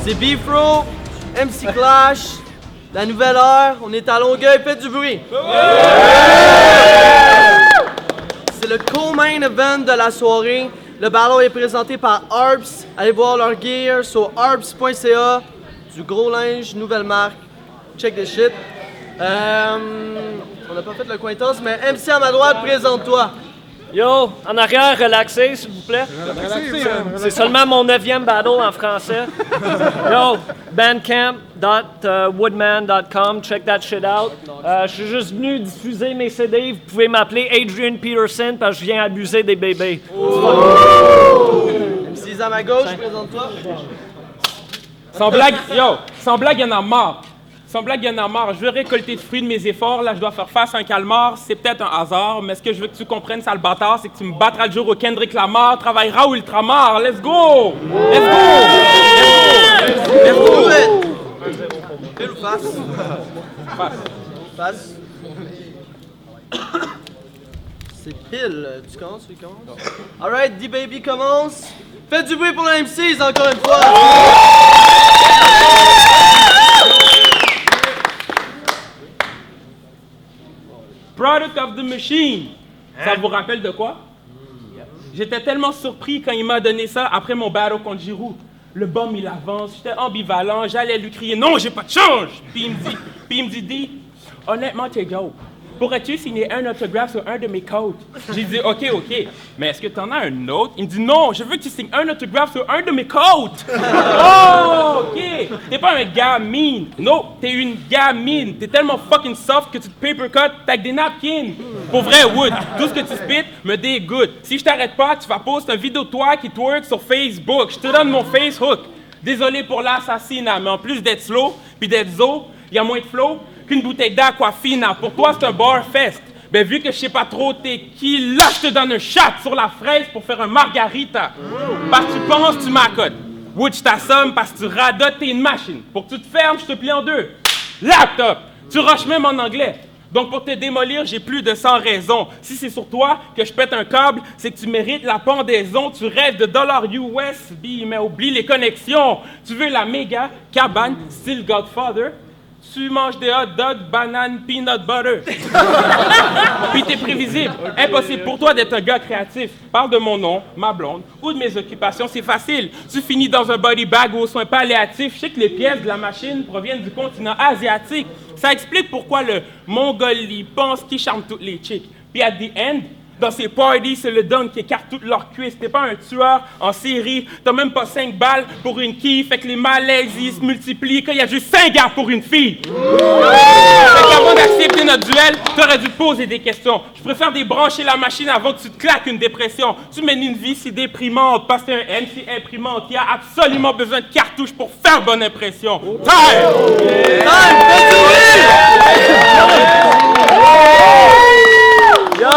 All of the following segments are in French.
C'est Beefro, MC Clash, la nouvelle heure, on est à Longueuil, faites du bruit! C'est le co-main event de la soirée. Le ballon est présenté par Arps. Allez voir leur gear sur arps.ca. Du gros linge, nouvelle marque. Check the shit. On n'a pas fait le coin toss, mais MC à ma droite, présente-toi. Yo, en arrière, relaxez, s'il vous plaît. C'est seulement mon 9e battle en français. Yo, bandcamp.woodman.com, check that shit out. Je suis juste venu diffuser mes CD. Vous pouvez m'appeler Adrian Peterson parce que je viens abuser des bébés. MC à ma gauche, présente-toi. Sans blague, il y en a marre. Sans blague, il y en a marre. Je veux récolter le fruit de mes efforts. Là, je dois faire face à un calmar. C'est peut-être un hasard, mais ce que je veux que tu comprennes, sale bâtard, c'est que tu me battras le jour au Kendrick Lamar, travaillera au Ultramar. Let's go! Let's go! Let's go! Pile ou face? Face. C'est pile. Tu commences ou il commence? Alright, D-Baby commence. Faites du bruit pour la MCs encore une fois! Product of the Machine. Ça vous rappelle de quoi? J'étais tellement surpris quand il m'a donné ça après mon battle contre Giroud. Le bum, il avance, j'étais ambivalent, j'allais lui crier « Non, j'ai pas de change! » Puis il me dit « Honnêtement, t'es dope. Pourrais-tu signer un autographe sur un de mes codes? » J'ai dit « OK, mais est-ce que t'en as un autre? » Il me dit « Non, je veux que tu signes un autographe sur un de mes codes. » Oh, OK. T'es pas un gars mean. Non, t'es une gamine. T'es tellement fucking soft que tu te papercut avec des napkins. Pour vrai, Wood, tout ce que tu spits me dégoûte. Si je t'arrête pas, tu vas poster une vidéo de toi qui twerk sur Facebook. Je te donne mon Facebook. Désolé pour l'assassinat, mais en plus d'être slow puis d'être zo, il y a moins de flow qu'une bouteille d'Aquafina. Pour toi, c'est un bar fest. Ben, vu que je sais pas trop t'es qui, là, je te donne un shot sur la fraise pour faire un margarita. Parce que tu penses, tu m'accotes. Wood, je t'assomme parce que tu radotes, t'es une machine. Pour que tu te fermes, je te plie en deux. Laptop! Tu rushes même en anglais. Donc, pour te démolir, j'ai plus de 100 raisons. Si c'est sur toi que je pète un câble, c'est que tu mérites la pendaison. Tu rêves de dollars USB, mais oublie les connexions. Tu veux la méga cabane, style Godfather. Tu manges des hot dogs, bananes, peanut butter. Puis t'es prévisible. Impossible pour toi d'être un gars créatif. Parle de mon nom, ma blonde, ou de mes occupations, c'est facile. Tu finis dans un body bag ou aux soins palliatifs. Je sais que les pièces de la machine proviennent du continent asiatique. Ça explique pourquoi le Mongolie pense qu'il charme toutes les chicks. Puis at the end, dans ces parties, c'est le don qui écarte toutes leurs cuisses. T'es pas un tueur en série, t'as même pas 5 balles pour une quille, fait que les malaises ils se multiplient quand il y a juste 5 gars pour une fille. Fait qu'avant d'accepter notre duel, t'aurais dû te poser des questions. Je préfère débrancher la machine avant que tu te claques une dépression. Tu mènes une vie si déprimante parce que t'es un MC imprimante qui a absolument besoin de cartouches pour faire bonne impression. Time! Yo!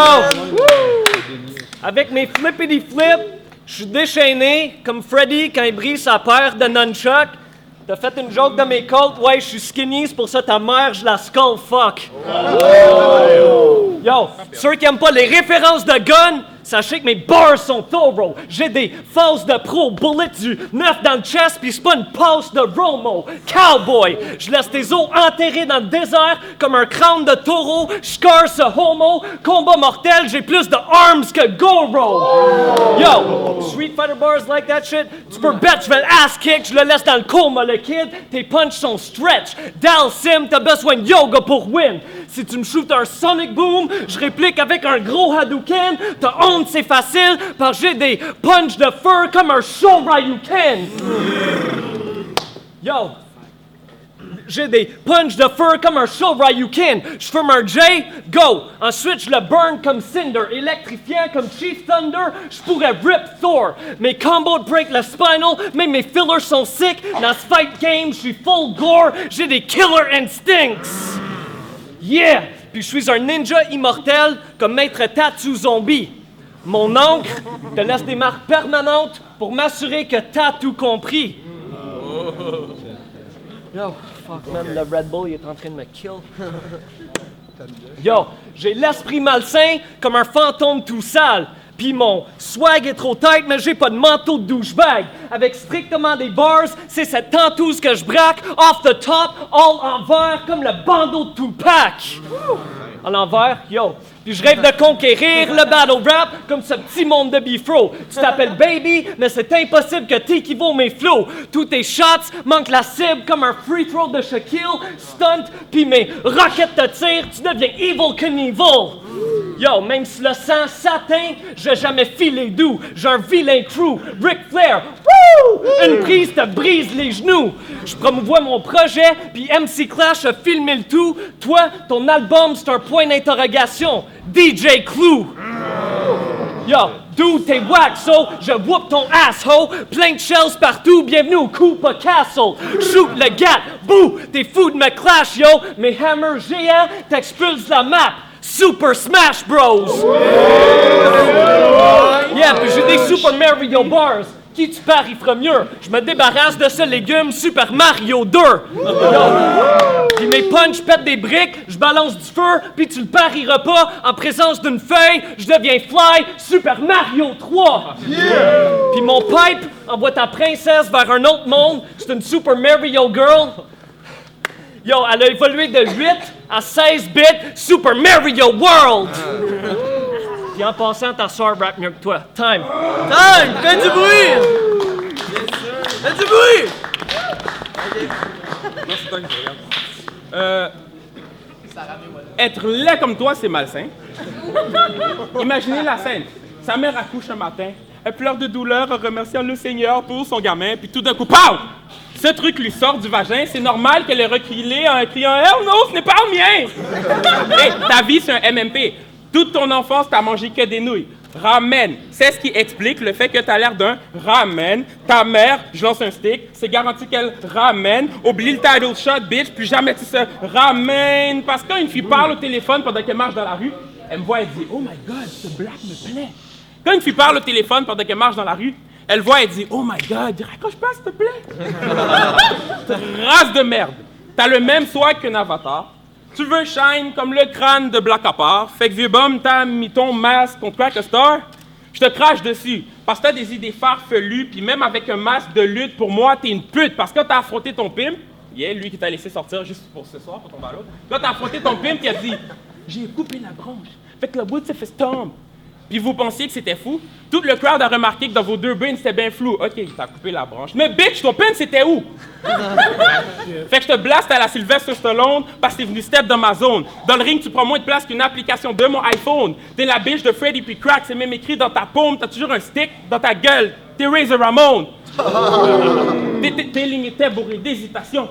Avec mes flippity-flips, je suis déchaîné comme Freddy quand il brise sa paire de nunchuck. T'as fait une joke de mes colts, ouais, je suis skinny, c'est pour ça ta mère, je la skull fuck. Yo, ceux qui aiment pas les références de gun, sachez que mes bars sont thorough. J'ai des fausses de pro, bullet du 9 dans le chest, pis c'est pas une passe de Romo. Cowboy, je laisse tes os enterrés dans le désert comme un crâne de taureau. J'core ce homo, combat mortel, j'ai plus de arms que Goro. Yo, Street Fighter bars like that shit, tu peux bet, je vais l'ass kick, je le laisse dans le coma le kid. Tes punches sont stretch. Dal Sim, t'as besoin de yoga pour win. Si tu me shoots un Sonic Boom, je réplique avec un gros Hadouken. T'as honte, c'est facile, parce que j'ai des punches de feu comme un Shoryuken. Yo, j'ai des punches de feu comme un Shoryuken. Je fume un J, go. Ensuite, je le burn comme Cinder, électrifiant comme Chief Thunder. Je pourrais rip Thor. Mes combos break le spinal, même mes fillers sont sick. Dans ce fight game, je suis full gore. J'ai des killer instincts. Yeah! Puis je suis un ninja immortel comme Maître Tattoo Zombie. Mon oncle te laisse des marques permanentes pour m'assurer que t'as tout compris. Yo, fuck man, le Red Bull il est en train de me kill. Yo, j'ai l'esprit malsain comme un fantôme tout sale. Puis mon swag est trop tight, mais j'ai pas de manteau de douchebag. Avec strictement des bars, c'est cette tentouse que je braque. Off the top, all en vert, comme le bandeau de Tupac. À l'envers, yo. Puis je rêve de conquérir le battle rap comme ce petit monde de bifro. Tu t'appelles Baby, mais c'est impossible que t'équivaut mes flows. Tous tes shots manquent la cible comme un free throw de Shaquille. Stunt, puis mes roquettes te tirent, tu deviens Evil Knievel. Yo, même si le sang s'atteint, j'ai jamais filé doux. J'ai un vilain crew, Ric Flair. Woo! Une prise te brise les genoux. Je promouvois mon projet, puis MC Clash a filmé le tout. Toi, ton album, c'est un point d'interrogation. DJ Clue. Yo, dude, t'es wack, so je whoop ton asshole. Plein de shells partout, bienvenue au Koopa Castle. Shoot le gat, bouh, t'es fou de me clash, yo. Mes hammers géants t'expulsent la map. Super Smash Bros! Yeah, puis j'ai des Super Mario Bars. Qui tu paries fera mieux? Je me débarrasse de ce légume Super Mario 2. Puis mes punch pètent des briques, je balance du feu, puis tu le parieras pas. En présence d'une feuille, je deviens Fly Super Mario 3. Puis mon pipe envoie ta princesse vers un autre monde. C'est une Super Mario Girl. Yo, elle a évolué de 8 à 16 bits Super Mario World! Puis en passant, ta soeur rap mieux que toi. Time! Time! Fais du bruit! Fais du bruit! Être laid comme toi, c'est malsain. Imaginez la scène. Sa mère accouche un matin. Elle pleure de douleur en remerciant le Seigneur pour son gamin. Puis tout d'un coup, pow! Ce truc lui sort du vagin. C'est normal qu'elle ait reculé en criant « Hell no, ce n'est pas le mien! » Hey, ta vie, c'est un MMP. Toute ton enfance, t'as mangé que des nouilles. Ramen. C'est ce qui explique le fait que t'as l'air d'un ramen. Ta mère, je lance un stick, c'est garanti qu'elle ramène. Oublie le title shot, bitch, plus jamais tu se ramènes. Parce que quand une fille parle au téléphone pendant qu'elle marche dans la rue, elle me voit et dit « Oh my God, ce black me plaît. » Quand une fille parle au téléphone pendant qu'elle marche dans la rue, elle voit et dit « Oh my God, raccroche pas, s'il te plaît. » Race de merde. T'as le même swag qu'un avatar. Tu veux shine comme le crâne de Black à part. Fait que vieux bum, t'as mis ton masque contre Crack a Star. Je te crache dessus. Parce que t'as des idées farfelues, puis même avec un masque de lutte, pour moi, t'es une pute. Parce que t'as affronté ton pimp, lui qui t'a laissé sortir juste pour ce soir, pour ton ballot. Quand t'as affronté ton pimp, qui a dit « J'ai coupé la branche. Fait que le bout se fait stomp. » Puis vous pensiez que c'était fou? Tout le crowd a remarqué que dans vos deux brains, c'était bien flou. OK, t'as coupé la branche. Mais bitch, ton pin, c'était où? Fait que je te blaste à la Sylvester Stallone parce que t'es venu step dans ma zone. Dans le ring, tu prends moins de place qu'une application de mon iPhone. T'es la bitch de Freddy puis Crack, c'est même écrit dans ta paume. T'as toujours un stick dans ta gueule. T'es Razor Ramon. Tes lignes étaient bourrées d'hésitation.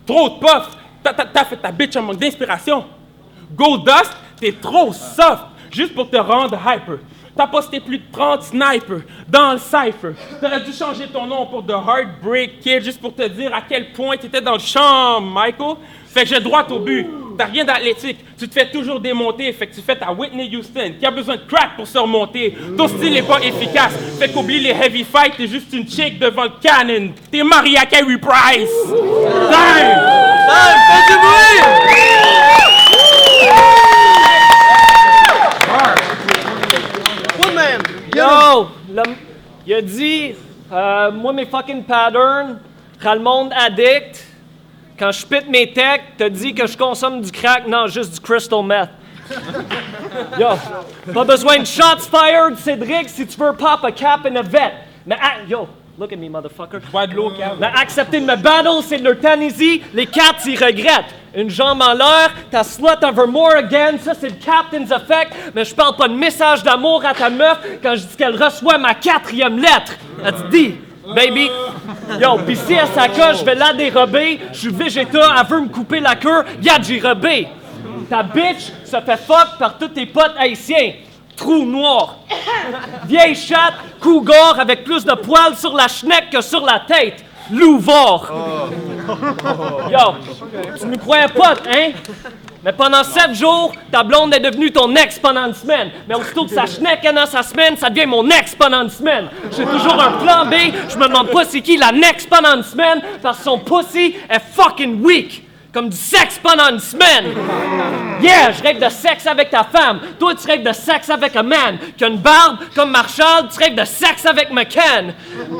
Trop de puff. T'as fait ta bitch en manque d'inspiration. Goldust, t'es trop soft. Juste pour te rendre hyper. T'as posté plus de 30 snipers dans le cypher. T'aurais dû changer ton nom pour The Heartbreak Kid juste pour te dire à quel point t'étais dans le champ, Michael. Fait que j'ai droit au but. T'as rien d'athlétique. Tu te fais toujours démonter. Fait que tu fais ta Whitney Houston qui a besoin de crack pour se remonter. Ton style est pas efficace. Fait qu'oublie les heavy fights. T'es juste une chick devant le canon. T'es marié à Carey Price. Time! Time! Fais du bruit! Woodman! Yo! Il a dit, moi mes fucking patterns, rend le monde addict. Quand je pète mes techs, t'as dit que je consomme du crack, non, juste du crystal meth. Yo, pas besoin de shots fired, Cédric, si tu veux pop a cap and a vet. Mais, yo, look at me, motherfucker. Bois de l'eau, Cap. Mais accepter de me battle, c'est de l'euthanasie, les cats, ils regrettent. Une jambe en l'air, ta slut over more again, ça c'est le captain's effect. Mais je parle pas de message d'amour à ta meuf quand je dis qu'elle reçoit ma 4e lettre. Elle te dit, baby, yo, pis si elle s'accroche, je vais la dérober, je suis végéta, elle veut me couper la queue, y'a j'ai robé. Ta bitch se fait fuck par tous tes potes haïtiens. Trou noir. Vieille chatte, cougar avec plus de poils sur la schneck que sur la tête. Louvard. Yo, tu nous croyais pas, hein? Mais pendant 7 jours, ta blonde est devenue ton ex pendant une semaine. Mais aussitôt que sa schneck est dans sa semaine, ça devient mon ex pendant une semaine. J'ai toujours un plan B, je me demande pas c'est qui la next pendant une semaine, parce que son pussy est fucking weak. comme du sexe pendant une semaine. Yeah, je rêve de sexe avec ta femme. Toi, tu rêves de sexe avec un man qui a une barbe comme Marshall. Tu rêves de sexe avec McCann.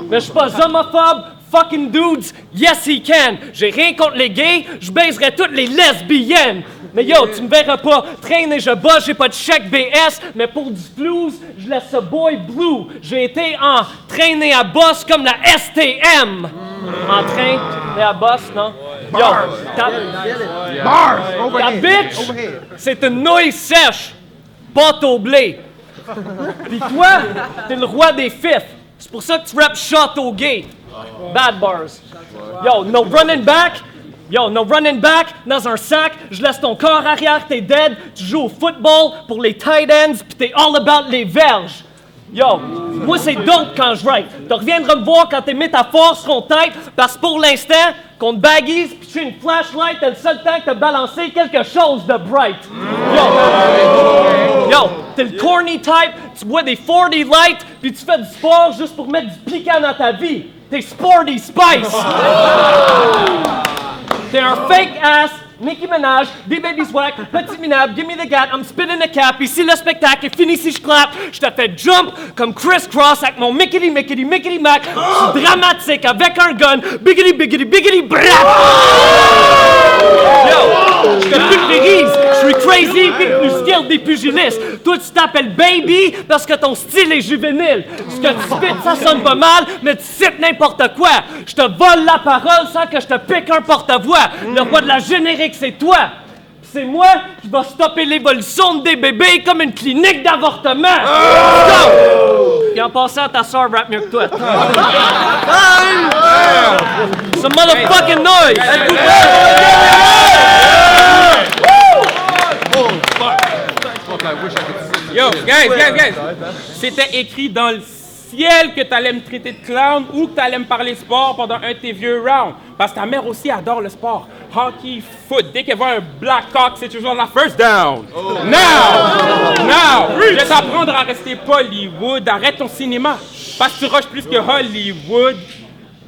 Mais je suis pas homophobe. Fucking dudes, yes he can. J'ai rien contre les gays, je baiserais toutes les lesbiennes. Mais yo, tu me verras pas traîner, je bosse, j'ai pas de chèque BS, mais pour du blues, je laisse ce boy blue. J'ai été entraîné à boss comme la STM. En train et à boss, non? Yo, ta bitch, c'est une nouille sèche, pâte au blé. Pis toi, t'es le roi des fifs. C'est pour ça que tu rappes Château Gay. Bad bars. Yo, no running back. Yo, no running back dans un sac. Je laisse ton corps arrière, t'es dead. Tu joues au football pour les tight ends, pis t'es all about les verges. Yo, moi c'est dope quand je write. Tu reviendras me voir quand tes métaphores seront têtes, parce que pour l'instant, contre baggies pis tu une flashlight, t'as le seul temps que t'as balancé quelque chose de bright. Yo, t'es le corny type, tu bois des 40 light, pis tu fais du sport juste pour mettre du piquant dans ta vie. T'es Sporty Spice! T'es un fake ass, Nicki Minaj, des babies whack, petit minable, give me the gat, I'm spitting the cap, ici le spectacle est fini si je clappe, je te fais jump comme Criss Cross avec mon Mickey Mac, je suis dramatique avec un gun, biggity brap! Yo, je te pulvérise, je suis crazy pis plus skill des pugilistes. Toi tu t'appelles baby parce que ton style est juvénile. Ce que tu spits ça sonne pas mal, mais tu cites n'importe quoi. Je te vole la parole sans que je te pique un porte-voix. Le roi de la générique c'est toi. Pis c'est moi qui va stopper l'évolution des bébés comme une clinique d'avortement. Et en passant, ta soeur rappe mieux que toi. C'est un motherfucking noise! Yo, guys! C'était écrit dans le ciel que t'allais me traiter de clown ou que t'allais me parler sport pendant un de tes vieux rounds. Parce que ta mère aussi adore le sport. Hockey, foot, dès qu'elle voit un Blackhawk, c'est toujours la first down. Now, je vais t'apprendre à rester Hollywood. Arrête ton cinéma. Parce que tu rushes plus que Hollywood.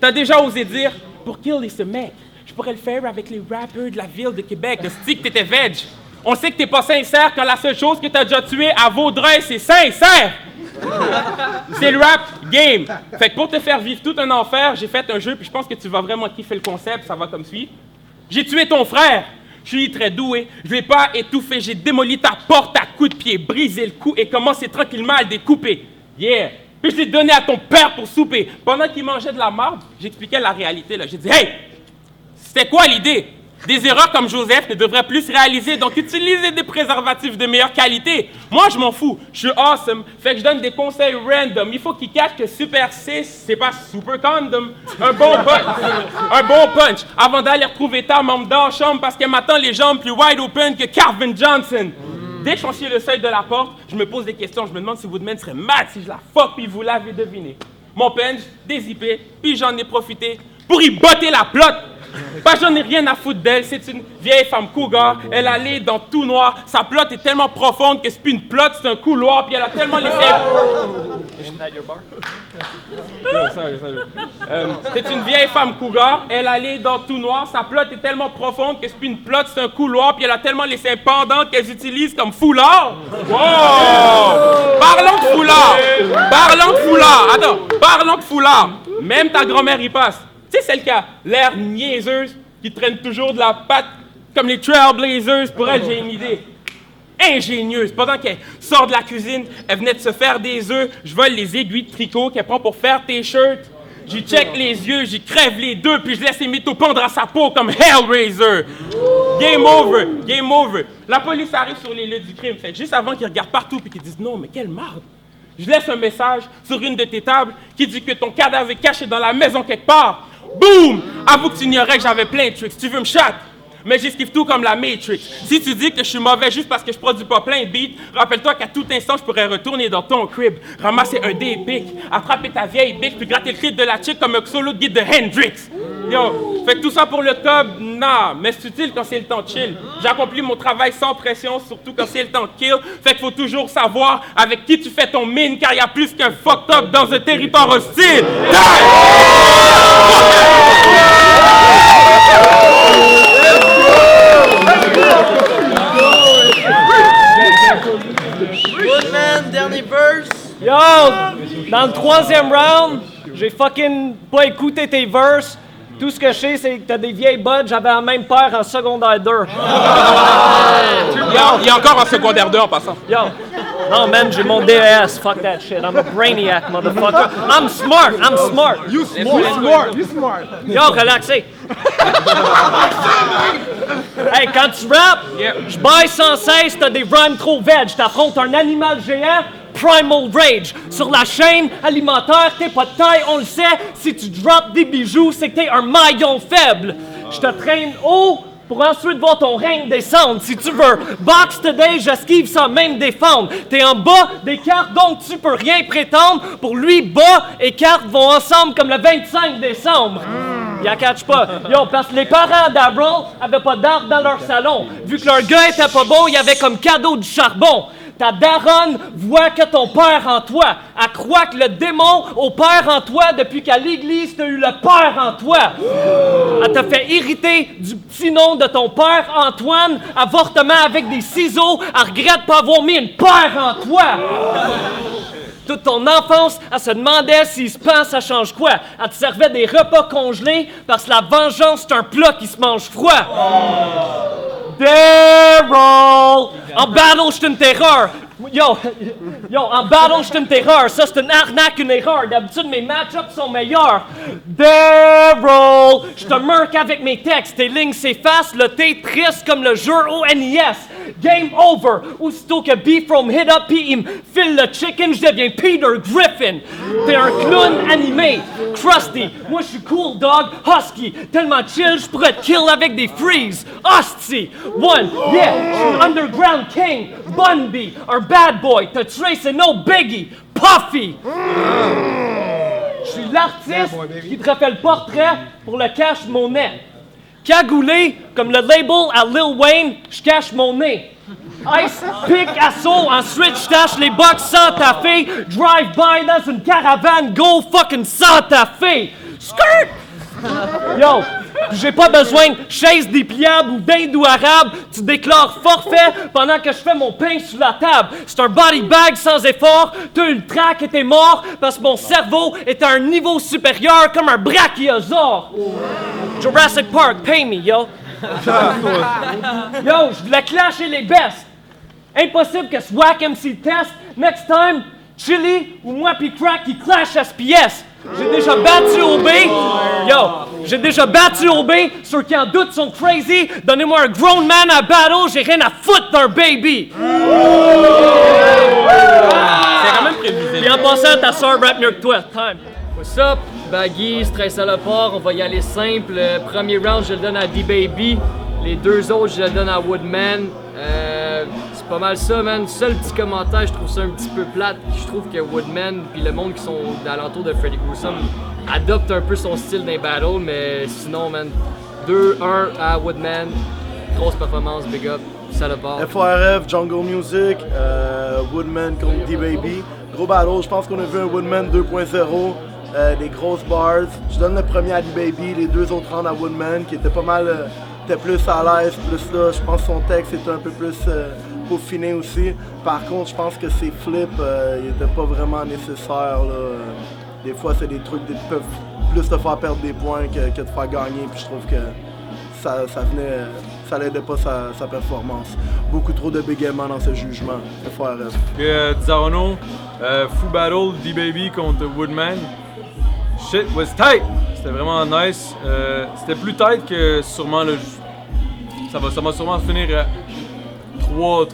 T'as déjà osé dire, pour kill ce mec, je pourrais le faire avec les rappers de la ville de Québec. De stick, t'étais veg. On sait que t'es pas sincère quand la seule chose que t'as déjà tué à Vaudreuil, c'est sincère. C'est le rap game. Fait que pour te faire vivre tout un enfer, j'ai fait un jeu, puis je pense que tu vas vraiment kiffer le concept. Ça va comme suit. J'ai tué ton frère. Je suis très doué. Je l'ai pas étouffé. J'ai démoli ta porte à coups de pied, brisé le cou et commencé tranquillement à le découper. Yeah. Puis je l'ai donné à ton père pour souper. Pendant qu'il mangeait de la marde, j'expliquais la réalité. Là. J'ai dit, hey, c'était quoi l'idée? Des erreurs comme Joseph ne devraient plus se réaliser, donc utilisez des préservatifs de meilleure qualité. Moi, je m'en fous. Je suis awesome. Fait que je donne des conseils random. Il faut qu'ils cachent que Super 6, c'est pas Super Condom. Un bon punch. Avant d'aller retrouver ta maman dans la chambre parce qu'elle m'attend les jambes plus wide open que Calvin Johnson. Dès que je franchis le seuil de la porte, je me pose des questions. Je me demande si Woodman serait mad si je la fuck, puis vous l'avez deviné. Mon punch, dézippé, puis j'en ai profité pour y botter la plotte. Bah, j'en ai rien à foutre d'elle, c'est une vieille femme cougar, elle allait dans tout noir, sa plotte est tellement profonde que c'est plus une plotte, c'est un couloir, puis elle a tellement laissé... c'est une vieille femme cougar, elle allait dans tout noir, sa plotte est tellement profonde que c'est plus une plotte, c'est un couloir, puis elle a tellement les seins pendants qu'elles utilisent comme foulard. Wow! Parlons de foulard, même ta grand-mère y passe. Tu sais, celle qui a l'air niaiseuse, qui traîne toujours de la patte comme les Trailblazers. Pour elle, j'ai une idée. Ingénieuse. Pendant qu'elle sort de la cuisine, elle venait de se faire des œufs. Je vole les aiguilles de tricot qu'elle prend pour faire tes shirts. J'y check les yeux, j'y crève les deux, puis je laisse les métaux pendre à sa peau comme Hellraiser. Game over. La police arrive sur les lieux du crime. Fait que juste avant qu'ils regardent partout puis qu'ils disent non, mais quelle marde. Je laisse un message sur une de tes tables qui dit que ton cadavre est caché dans la maison quelque part. Boum! Avoue que tu ignorais que j'avais plein de tricks. Tu veux me chat? Mais j'esquive tout comme la Matrix. Si tu dis que je suis mauvais juste parce que je produis pas plein de beats, rappelle-toi qu'à tout instant, je pourrais retourner dans ton crib, ramasser un dé épique, attraper ta vieille bique, puis gratter le crit de la chick comme un solo de guide de Hendrix. Yo, fait que tout ça pour le cob, nah, mais c'est utile quand c'est le temps de chill. J'accomplis mon travail sans pression, surtout quand c'est le temps de kill. Fait qu'il faut toujours savoir avec qui tu fais ton mine, car y a plus qu'un fucked up dans un territoire hostile. Die! Yo! Dans le 3e round, j'ai fucking pas écouté tes verses. Tout ce que je sais, c'est que t'as des vieilles buds, j'avais la même paire en secondaire 2. Il y a encore en secondaire 2 en passant. Yo! Non, man, j'ai mon DES. Fuck that shit. I'm a brainiac, motherfucker. I'm smart. You smart. Yo, relaxez. Hey, quand tu rappes, je baille sans cesse, t'as des rhymes trop veg. T'affrontes un animal géant, Primal Rage. Sur la chaîne alimentaire, t'es pas de taille, on le sait. Si tu drops des bijoux, c'est que t'es un maillon faible. Je te traîne haut pour ensuite voir ton règne descendre. Si tu veux box today, j'esquive sans même défendre. T'es en bas des cartes, donc tu peux rien prétendre. Pour lui, bas et cartes vont ensemble comme le 25 décembre. Y'en catch pas. Yo, parce que les parents d'Avril avaient pas d'arbre dans leur salon. Vu que leur gars était pas beau, il y avait comme cadeau du charbon. Ta daronne voit que ton père en toi. Elle croit que le démon opère en toi depuis qu'à l'église t'as eu le père en toi. Elle t'a fait hériter du petit nom de ton père Antoine, avortement avec des ciseaux. Elle regrette pas avoir mis une paire en toi. Toute ton enfance, elle se demandait s'il se pense, ça change quoi. Elle te servait des repas congelés parce que la vengeance, c'est un plat qui se mange froid. Daryl! En battle, j'suis une terreur. Yo, en battle, j'suis une terreur. Ça, c'est une arnaque, une erreur. D'habitude, mes match-ups sont meilleurs. Daryl! J'te murk avec mes textes. Tes lignes s'effacent. Le T triste comme le jeu au NES. Game over. Aussitôt que B-From hit up pis il me file le chicken, je deviens Peter Griffin. T'es un clown animé. Krusty. Moi, j'suis cool, dog. Husky. Tellement chill, j'pourrais te kill avec des freeze. Hostie. One. Yeah. J'suis underground king. Bun B. Un bad boy. Te tuer, c'est no biggie. Puffy. Je suis l'artiste qui te refait le portrait pour le cash monnaie. Cagoulé comme le label à Lil Wayne, je cache mon nez. Ice pick assaut, ensuite je tâche les box sans ta fille. Drive by dans une caravane, go fucking sans ta fille. Skirt! Yo, j'ai pas besoin de chaise dépliable ou d'Inde ou arabe. Tu déclares forfait pendant que je fais mon pain sous la table. C'est un body bag sans effort. T'as eu le trac et t'es mort parce que mon cerveau est à un niveau supérieur comme un brachiosaure. Jurassic Park, pay me, yo. Yo, je voulais clasher les best. Impossible que ce Wack MC test. Next time, Chili ou moi pis Crack qui clash SPS. J'ai déjà battu OB. Yo, j'ai déjà battu OB. Ceux qui en doutent sont crazy. Donnez-moi un grown man à battle, j'ai rien à foutre d'un baby. C'est quand même prévisible. Et en passant, ta soeur rap mieux que toi. Time. What's up? Baggy, Stress Salopard, on va y aller simple. Premier round, je le donne à D-Baby. Les deux autres, je le donne à Woodman. C'est pas mal ça, man. Seul petit commentaire, je trouve ça un petit peu plate. Je trouve que Woodman puis le monde qui sont alentour de Freddy Gruesome adoptent un peu son style dans les battles, mais sinon, man, 2-1 à Woodman. Grosse performance, big up, Salopard. FRF, Jungle Music, Woodman contre D-Baby. Gros battle, je pense qu'on a vu un Woodman 2.0. Des grosses bars. Je donne le premier à D-Baby, les deux autres rounds à Woodman qui était pas mal, était plus à l'aise, plus là. Je pense que son texte était un peu plus peaufiné aussi. Par contre, je pense que ses flips, ils n'étaient pas vraiment nécessaires. Là. Des fois, c'est des trucs qui peuvent plus te faire perdre des points que te faire gagner. Puis je trouve que ça n'aidait pas sa performance. Beaucoup trop de bégaiement dans ce jugement. FRF. Zarano, Full Battle, D-Baby contre Woodman. Shit was tight! C'était vraiment nice. C'était plus tight que sûrement le. Ça va sûrement finir 3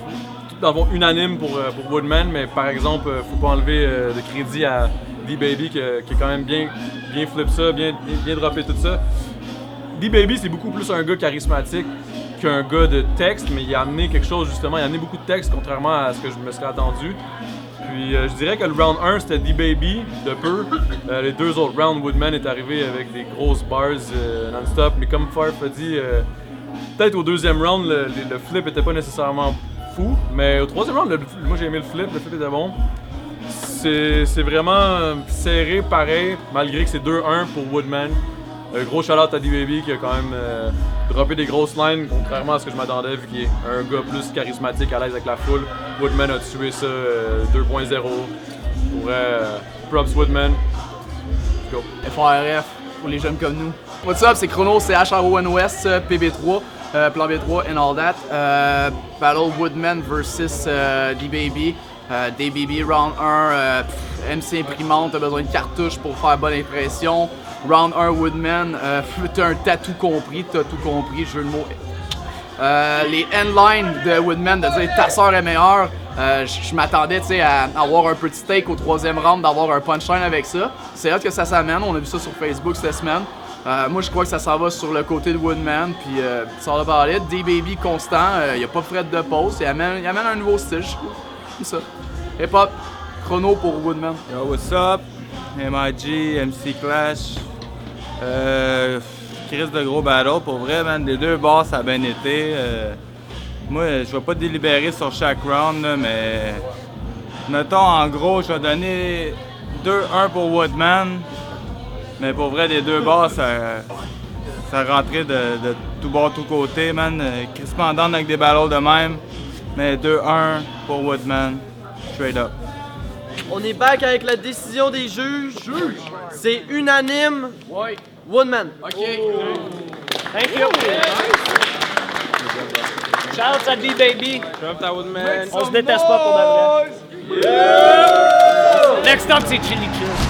unanime pour Woodman, mais par exemple, faut pas enlever de crédit à D-Baby qui a quand même bien flip ça, bien droppé tout ça. D-Baby, c'est beaucoup plus un gars charismatique qu'un gars de texte, mais il a amené quelque chose justement, il a amené beaucoup de texte contrairement à ce que je me serais attendu. Puis je dirais que le round 1 c'était D-Baby de peu. Les deux autres rounds, Woodman est arrivé avec des grosses bars non-stop, mais comme Farf a dit, peut-être au deuxième round le flip était pas nécessairement fou, mais au troisième round, moi j'ai aimé le flip était bon. C'est vraiment serré pareil, malgré que c'est 2-1 pour Woodman. Gros shout-out à D-Baby qui a quand même droppé des grosses lines, contrairement à ce que je m'attendais, vu qu'il est un gars plus charismatique, à l'aise avec la foule. Woodman a tué ça 2.0. Pour props Woodman. Let's go. FRF pour les jeunes comme nous. What's up, c'est Chrono, c'est HRON-West, PB3, Plan B3 and all that. Battle Woodman versus D-Baby. D-Baby round 1, MC imprimante, t'as besoin de cartouches pour faire bonne impression. Round 1 Woodman, t'as un tatou compris, jeu de mots. Les endlines de Woodman, de dire ta soeur est meilleure, je m'attendais à avoir un petit take au 3e round, d'avoir un punchline avec ça. C'est hâte que ça s'amène, on a vu ça sur Facebook cette semaine. Moi je crois que ça s'en va sur le côté de Woodman, puis ça va parler. D-Baby constant, il n'y a pas de frais de pause, il amène un nouveau style, comme ça. Hip-hop, Chrono pour Woodman. Yo, what's up? MIG, MC Clash. Chris de gros battle. Pour vrai, man, les deux bars, ça a bien été. Moi, je vais pas délibérer sur chaque round, là, mais mettons, en gros, je vais donner 2-1 pour Woodman. Mais pour vrai, les deux bars, ça rentrait de tout bord, tout côté, man. Crispement down avec des battles de même. Mais 2-1 pour Woodman. Straight up. On est back avec la décision des juges. C'est unanime. Woodman. Thank you. Shout out à D-Baby. Shout out Woodman. On se déteste pas pour de vrai. Next up, c'est Chili Chill.